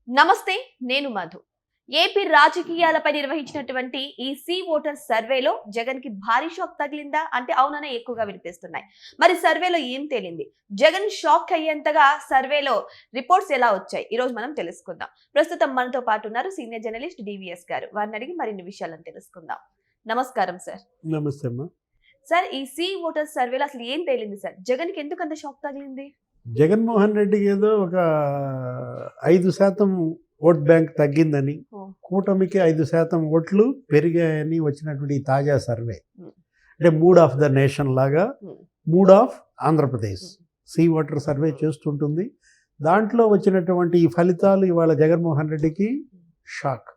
నమస్తే, నేను మధు. ఏపీ రాజకీయాలపై నిర్వహించినటువంటి ఈ సి ఓటర్ సర్వేలో జగన్ కి భారీ షాక్ తగిలిందా అంటే అవుననే ఎక్కువగా వినిపిస్తున్నాయి. మరి సర్వేలో ఏం తేలింది? జగన్ షాక్ అయ్యేంతగా సర్వేలో రిపోర్ట్స్ ఎలా వచ్చాయి? ఈ రోజు మనం తెలుసుకుందాం. ప్రస్తుతం మనతో పాటు ఉన్నారు సీనియర్ జర్నలిస్ట్ డివిఎస్ గారు. వారిని అడిగి మరిన్ని విషయాలను తెలుసుకుందాం. నమస్కారం సార్. నమస్తే అమ్మా. సార్, ఈ సి ఓటర్ సర్వేలో అసలు ఏం తేలింది సార్? జగన్ కి ఎందుకు అంత షాక్ తగిలింది? జగన్మోహన్ రెడ్డికి ఏదో ఒక 5% ఓట్ బ్యాంక్ తగ్గిందని, కూటమికి 5% ఓట్లు పెరిగాయని వచ్చినటువంటి ఈ తాజా సర్వే. అంటే మూడ్ ఆఫ్ ద నేషన్ లాగా mood of Andhra Pradesh C voter survey చేస్తుంటుంది. దాంట్లో వచ్చినటువంటి ఈ ఫలితాలు ఇవాళ జగన్మోహన్ రెడ్డికి షాక్.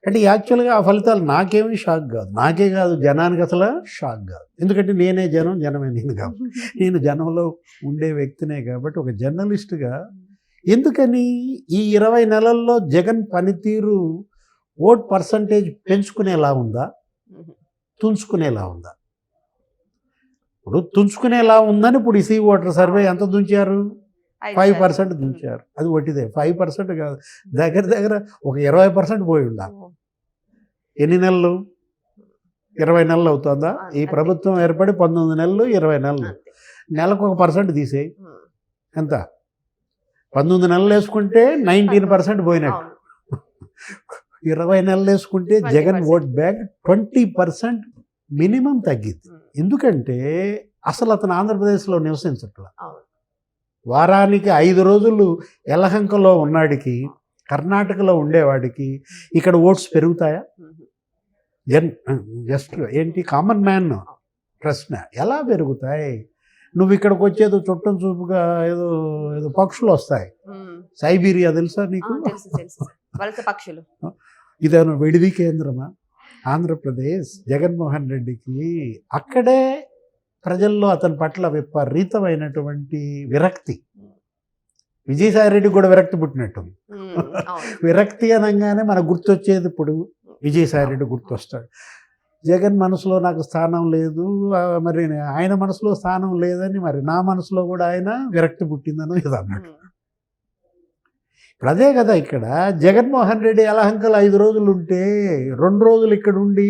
అంటే యాక్చువల్గా ఆ ఫలితాలు నాకేమీ షాక్ కాదు, నాకే కాదు, జనానికి అసలు షాక్ కాదు. ఎందుకంటే నేనే జనం, జనమే నేను కాదు. నేను జనంలో ఉండే వ్యక్తినే కాబట్టి ఒక జర్నలిస్టుగా ఎందుకని ఈ 20 నెలల్లో జగన్ పనితీరు ఓట్ పర్సంటేజ్ పెంచుకునేలా ఉందా, తుంచుకునేలా ఉందా? ఇప్పుడు తుంచుకునేలా ఉందని ఇప్పుడు ఈ సి ఓటర్ సర్వే ఎంత తుంచారు? 5% తుంచారు. అది ఒట్టిదే, 5% కాదు, దగ్గర దగ్గర ఒక 20% పోయి ఉండాలి. ఎన్ని నెలలు? 20 నెలలు అవుతుందా? ఈ ప్రభుత్వం ఏర్పడి 19 నెలలు, 20 నెలలు, నెలకు 1% తీసేయి, ఎంత? 19 నెలలు వేసుకుంటే 19% పోయినట్టు. 20 నెలలు వేసుకుంటే జగన్ ఓట్ బ్యాంక్ 20% మినిమం తగ్గింది. ఎందుకంటే అసలు అతను ఆంధ్రప్రదేశ్లో నివసించట్ల. వారానికి 5 రోజులు యలహంకలో ఉన్నాడికి, కర్ణాటకలో ఉండేవాడికి ఇక్కడ ఓట్స్ పెరుగుతాయా? జస్ట్ ఏంటి కామన్ మ్యాన్ ప్రశ్న, ఎలా పెరుగుతాయి? నువ్వు ఇక్కడికి వచ్చేదో చుట్టం చూపుగా ఏదో ఏదో పక్షులు వస్తాయి. సైబీరియా తెలుసా నీకు? ఇదేమో విడిది కేంద్రమా ఆంధ్రప్రదేశ్? జగన్మోహన్ రెడ్డికి అక్కడే ప్రజల్లో అతని పట్ల విపరీతమైనటువంటి విరక్తి. విజయసాయి రెడ్డికి కూడా విరక్తి పుట్టినట్టుంది. విరక్తి అనగానే మనకు గుర్తొచ్చేది ఇప్పుడు విజయసాయి రెడ్డి గుర్తొస్తాడు. జగన్ మనసులో నాకు స్థానం లేదు, మరి ఆయన మనసులో స్థానం లేదని, మరి నా మనసులో కూడా ఆయన విరక్తి పుట్టిందని ఇది అన్నాడు. ఇప్పుడు అదే కదా ఇక్కడ జగన్మోహన్ రెడ్డి యలహంకలు 5 రోజులు ఉంటే 2 రోజులు ఇక్కడ ఉండి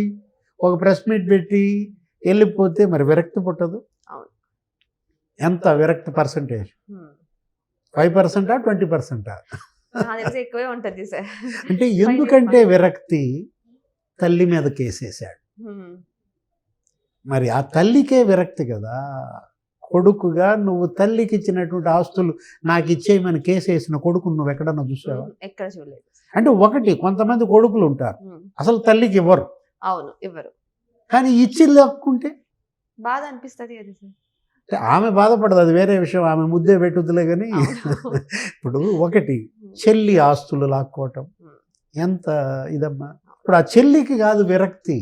ఒక ప్రెస్ మీట్ పెట్టి వెళ్ళిపోతే మరి విరక్తి పుట్టదు? ఎంత విరక్తి పర్సంటేజ్? 5%, 20%? ఎక్కువే ఉంటుంది సార్. అంటే ఎందుకంటే విరక్తి తల్లి మీద కేసేసాడు. మరి ఆ తల్లికే విరక్తి కదా. కొడుకుగా నువ్వు తల్లికి ఇచ్చినటువంటి ఆస్తులు నాకు ఇచ్చేయమని కేసేసిన కొడుకును నువ్వు ఎక్కడన్నా చూసావా? ఎక్కడ చూడలేదు. అంటే ఒకటి, కొంతమంది కొడుకులు ఉంటారు అసలు తల్లికి ఇవ్వరు. అవును, ఇవ్వరు. కానీ ఇచ్చి లేకుంటే బాధ అనిపిస్తుంది కదా సార్. ఆమె బాధపడదు, అది వేరే విషయం, ఆమె ముద్దే పెట్టుద్దులే. కానీ ఇప్పుడు ఒకటి, చెల్లి ఆస్తులు లాక్కోవటం ఎంత ఇదమ్మా. ఇప్పుడు ఆ చెల్లికి కాదు విరక్తి,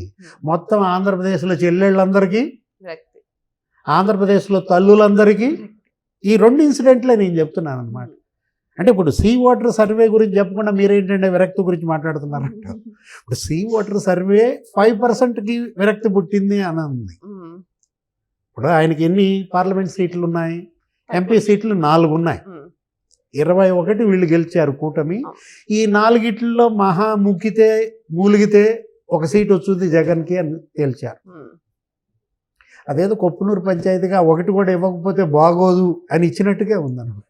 మొత్తం ఆంధ్రప్రదేశ్లో చెల్లెళ్ళందరికీ, ఆంధ్రప్రదేశ్లో తల్లులందరికీ. ఈ 2 ఇన్సిడెంట్లే నేను చెప్తున్నాను అనమాట. అంటే ఇప్పుడు సి ఓటర్ సర్వే గురించి చెప్పకుండా మీరేంటంటే విరక్తి గురించి మాట్లాడుతున్నారంట. ఇప్పుడు సి ఓటర్ సర్వే 5%కి విరక్తి పుట్టింది అని ఉంది. ఇప్పుడు ఆయనకి ఎన్ని పార్లమెంట్ సీట్లు ఉన్నాయి? ఎంపీ సీట్లు 4 ఉన్నాయి. 21 వీళ్ళు గెలిచారు కూటమి. ఈ 4 మహా మూలిగితే ఒక సీట్ వచ్చింది జగన్కి అని తేల్చారు. అదేదో కొప్పునూరు పంచాయతీగా 1 కూడా ఇవ్వకపోతే బాగోదు అని ఇచ్చినట్టుగా ఉందన్నమాట.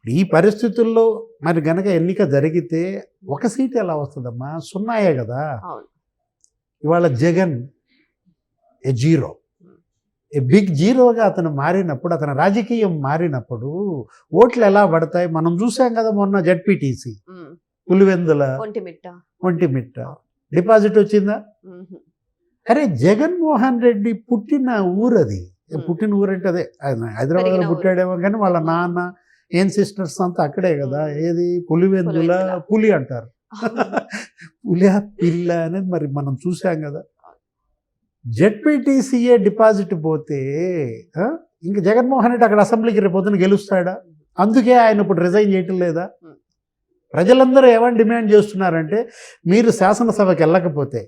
ఈ పరిస్థితుల్లో మరి గనక ఎన్నిక జరిగితే 1 సీట్ ఎలా వస్తుందమ్మా? 0 కదా. ఇవాళ జగన్ బిగ్ జీరోగా అతను మారినప్పుడు, అతని రాజకీయం మారినప్పుడు ఓట్లు ఎలా పడతాయి మనం చూసాం కదా. మొన్న జడ్పీటీసీ పులివెందుల, ఒంటిమిట్ట డిపాజిట్ వచ్చిందా? అరే జగన్మోహన్ రెడ్డి పుట్టిన ఊరు అది. పుట్టిన ఊరు అంటే అదే, హైదరాబాద్లో పుట్టాడేమో కానీ వాళ్ళ నాన్న సిస్టర్స్ అంతా అక్కడే కదా. ఏది పులివెందుల పులి అంటారు, పులి పిల్ల అనేది మరి మనం చూసాం కదా. జెడ్పీటీసీఏ డిపాజిట్ పోతే ఇంకా జగన్మోహన్ రెడ్డి అక్కడ అసెంబ్లీకి రేపు పొద్దున గెలుస్తాడా? అందుకే ఆయన ఇప్పుడు రిజైన్ చేయటం లేదా? ప్రజలందరూ ఏమని డిమాండ్ చేస్తున్నారంటే, మీరు శాసనసభకి వెళ్ళకపోతే,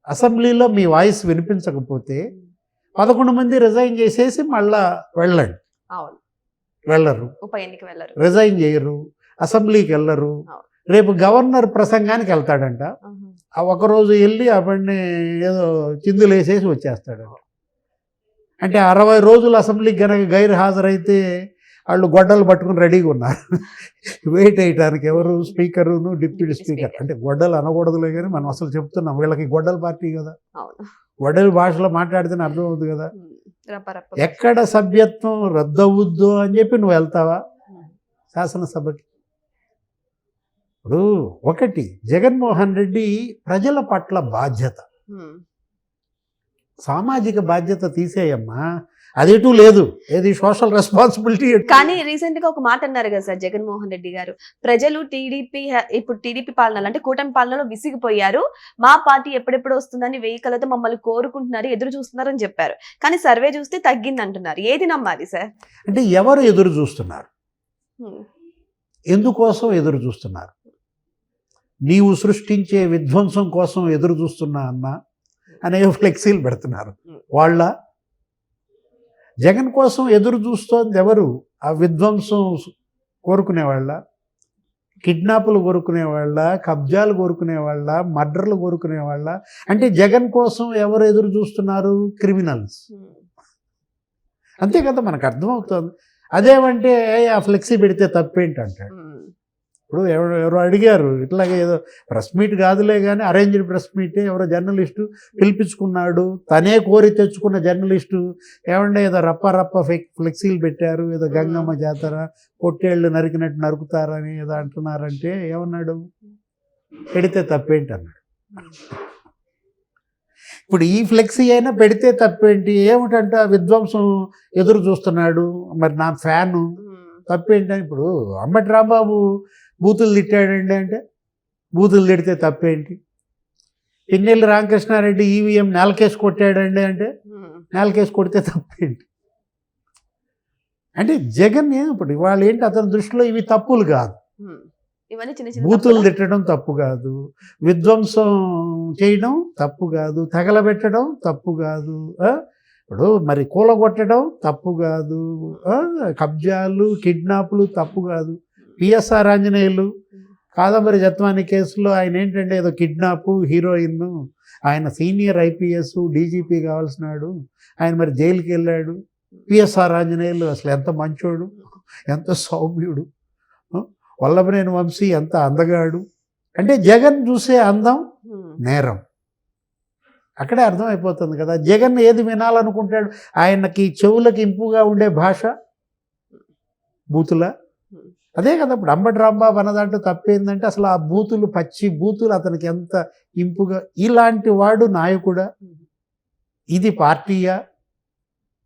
అసెంబ్లీలో మీ వాయిస్ వినిపించకపోతే 11 మంది రిజైన్ చేసేసి మళ్ళా వెళ్ళండి. వెళ్ళరు, ఉప ఎన్నిక వెళ్ళరు, రిజైన్ చేయరు. అసెంబ్లీకి వెళ్ళరు. అవును. రేపు గవర్నర్ ప్రసంగానికి వెళ్తాడంట. ఆ ఒకరోజు వెళ్ళి అప్పటిని ఏదో చిందులు వేసేసి వచ్చేస్తాడు. అంటే 60 రోజులు అసెంబ్లీకి గనక గైర్ హాజరైతే వాళ్ళు గొడ్డలు పట్టుకుని రెడీగా ఉన్నారు వెయిట్ వేయటానికి. ఎవరు? స్పీకరును డిప్యూటీ స్పీకర్. అంటే గొడ్డలు అనకూడదులే కానీ మనం అసలు చెప్తున్నాం వీళ్ళకి గొడ్డల పార్టీ కదా, గొడ్డలి భాషలో మాట్లాడితేనే అర్థం అవుతుంది కదా. ఎక్కడ సభ్యత్వం రద్దవుద్దో అని చెప్పి నువ్వు వెళ్తావా శాసనసభకి? ఇప్పుడు ఒకటి, జగన్మోహన్ రెడ్డి ప్రజల పట్ల బాధ్యత, సామాజిక బాధ్యత తీసేయమ్మా, అదేటూ లేదు. ఏది సోషల్ రెస్పాన్సిబిలిటీ. కానీ రీసెంట్ గా ఒక మాట అన్నారు కదా సార్ జగన్మోహన్ రెడ్డి గారు, ప్రజలు ఇప్పుడు టీడీపీ పాలనలో అంటే కూటమి పాలనలో విసిగిపోయారు, మా పార్టీ ఎప్పుడెప్పుడు వస్తుందని వెయ్యికలతో మమ్మల్ని కోరుకుంటున్నారు, ఎదురు చూస్తున్నారని చెప్పారు. కానీ సర్వే చూస్తే తగ్గింది అంటున్నారు. ఏది నమ్మాలి సార్? అంటే ఎవరు ఎదురు చూస్తున్నారు, ఎందుకోసం ఎదురు చూస్తున్నారు? నీవు సృష్టించే విధ్వంసం కోసం ఎదురు చూస్తున్నా అన్నా అనే ఫ్లెక్సీలు పెడుతున్నారు వాళ్ళ. జగన్ కోసం ఎదురు చూస్తోంది ఎవరు? ఆ విధ్వంసం కోరుకునేవాళ్ళ, కిడ్నాపులు కోరుకునేవాళ్ళ, కబ్జాలు కోరుకునేవాళ్ళ, మర్డర్లు కోరుకునేవాళ్ళ? అంటే జగన్ కోసం ఎవరు ఎదురు చూస్తున్నారు? క్రిమినల్స్. అంతే కదా, మనకు అర్థమవుతుంది. అదేమంటే ఆ ఫ్లెక్సీ పెడితే తప్పేంటి అంటాడు. ఇప్పుడు ఎవరో అడిగారు ఇట్లాగే, ఏదో ప్రెస్ మీట్ కాదులే కానీ అరేంజ్డ్ ప్రెస్ మీటే, ఎవరో జర్నలిస్టు పిలిపించుకున్నాడు, తనే కోరి తెచ్చుకున్న జర్నలిస్టు, ఏమంటే ఏదో రప్ప ఫ్లెక్సీలు పెట్టారు, ఏదో గంగమ్మ జాతర, పొట్టేళ్ళు నరికినట్టు నరుకుతారని ఏదో అంటున్నారంటే ఏమన్నాడు? పెడితే తప్పేంటి అన్నాడు. ఇప్పుడు ఈ ఫ్లెక్సీ అయినా పెడితే తప్పేంటి? ఏమిటంట విధ్వంసం ఎదురు చూస్తున్నాడు, మరి నా ఫ్యాను తప్పేంటి? ఇప్పుడు అంబటి రాంబాబు బూతులు తిట్టాడండి అంటే బూతులు తిడితే తప్పేంటి? పిన్నెల్లి రామకృష్ణారెడ్డి ఈవీఎం నేలకేసి కొట్టాడండి అంటే నేలకేసి కొడితే తప్పేంటి? అంటే జగన్ ఇప్పుడు ఇవాళ ఏంటి, అతని దృష్టిలో ఇవి తప్పులు కాదు. బూతులు తిట్టడం తప్పు కాదు, విధ్వంసం చేయడం తప్పు కాదు, తగలబెట్టడం తప్పు కాదు, ఇప్పుడు మరి కూలగొట్టడం తప్పు కాదు, కబ్జాలు కిడ్నాపులు తప్పు కాదు. పిఎస్ఆర్ ఆంజనేయులు కాదంబరి జత్వాని కేసులో ఆయన ఏంటంటే ఏదో కిడ్నాపు, హీరోయిన్, ఆయన సీనియర్ ఐపీఎస్ డీజీపీ కావాల్సినాడు, ఆయన మరి జైలుకి వెళ్ళాడు. పిఎస్ఆర్ ఆంజనేయులు అసలు ఎంత మంచోడు, ఎంత సౌమ్యుడు, వల్లభనేని వంశీ ఎంత అందగాడు. అంటే జగన్ చూసే అందం నేరం. అక్కడే అర్థమైపోతుంది కదా జగన్ ఏది వినాలనుకుంటాడు. ఆయనకి చెవులకి ఇంపుగా ఉండే భాష బూతుల. అదే కదా ఇప్పుడు అంబటి రాంబాబు అన్నదాంట్లో తప్పేందంటే అసలు ఆ బూతులు, పచ్చి బూతులు అతనికి ఎంత ఇంపుగా. ఇలాంటి వాడు నాయకుడా? ఇది పార్టీయా?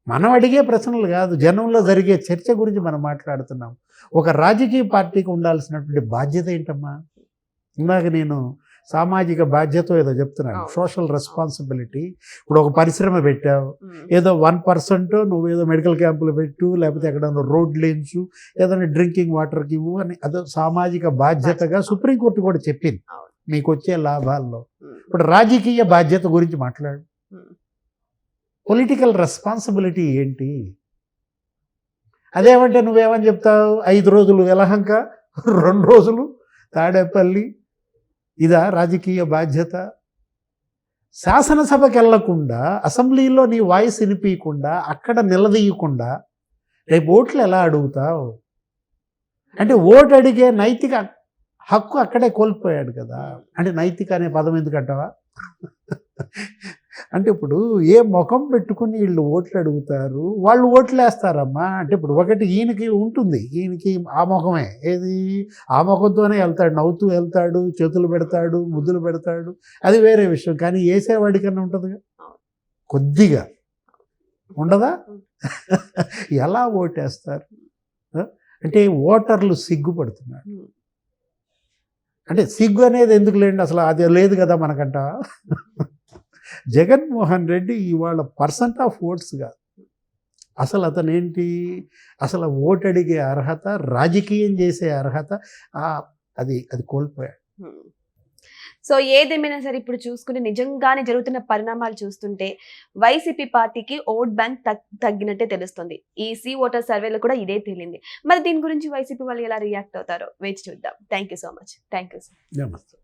మనం అడిగే ప్రశ్నలు కాదు, జనంలో జరిగే చర్చ గురించి మనం మాట్లాడుతున్నాం. ఒక రాజకీయ పార్టీకి ఉండాల్సినటువంటి బాధ్యత ఏంటమ్మా? ఇందాక నేను సామాజిక బాధ్యత ఏదో చెప్తున్నాను, సోషల్ రెస్పాన్సిబిలిటీ. ఇప్పుడు ఒక పరిశ్రమ పెట్టావు, ఏదో 1% నువ్వు ఏదో మెడికల్ క్యాంపులు పెట్టు, లేకపోతే ఎక్కడైనా రోడ్లు వేయించు, ఏదైనా డ్రింకింగ్ వాటర్కి ఇవ్వు అని, అదో సామాజిక బాధ్యతగా సుప్రీంకోర్టు కూడా చెప్పింది మీకు వచ్చే లాభాల్లో. ఇప్పుడు రాజకీయ బాధ్యత గురించి మాట్లాడు. పొలిటికల్ రెస్పాన్సిబిలిటీ ఏంటి? అదేమంటే నువ్వేమని చెప్తావు? 5 రోజులు యలహంక, 2 రోజులు తాడేపల్లి, ఇదా రాజకీయ బాధ్యత? శాసనసభకి వెళ్లకుండా, అసెంబ్లీలో నీ వాయిస్ వినిపించకుండా, అక్కడ నిలదీయకుండా రేపు ఓట్లు ఎలా అడుగుతావు? అంటే ఓటు అడిగే నైతిక హక్కు అక్కడే కోల్పోయాడు కదా. అంటే నైతిక అనే పదం ఎందుకంటావా? అంటే ఇప్పుడు ఏ ముఖం పెట్టుకుని వీళ్ళు ఓట్లు అడుగుతారు, వాళ్ళు ఓట్లు వేస్తారమ్మా. అంటే ఇప్పుడు ఒకటి ఈయనకి ఉంటుంది, ఈయనకి ఆ ముఖమే, ఏది ఆ ముఖంతోనే వెళ్తాడు, నవ్వుతూ వెళ్తాడు, చేతులు పెడతాడు, ముద్దులు పెడతాడు, అది వేరే విషయం. కానీ వేసేవాడికన్నా ఉంటుందిగా, కొద్దిగా ఉండదా? ఎలా ఓటేస్తారు? అంటే ఓటర్లు సిగ్గుపడుతున్నారు. అంటే సిగ్గు అనేది ఎందుకు లేండి, అసలు అది లేదు కదా మనకంట. జగన్మోహన్ రెడ్డి ఇవాళ పర్సెంట్ ఆఫ్ ఓట్స్ కాదు, అసలు అతను ఏంటి, అసలు ఓటు అడిగే అర్హత, రాజకీయం చేసే అర్హత అది కోల్పోయాడు. సో ఏదేమైనా సరే ఇప్పుడు చూసుకుంటే నిజంగానే జరుగుతున్న పరిణామాలు చూస్తుంటే వైసీపీ పార్టీకి ఓట్ బ్యాంక్ తగ్గినట్టే తెలుస్తుంది. ఈ సి ఓటర్ సర్వేలో కూడా ఇదే తేలింది. మరి దీని గురించి వైసీపీ వాళ్ళు ఎలా రియాక్ట్ అవుతారో వేచి చూద్దాం. Thank you so much. Thank you. నమస్తే.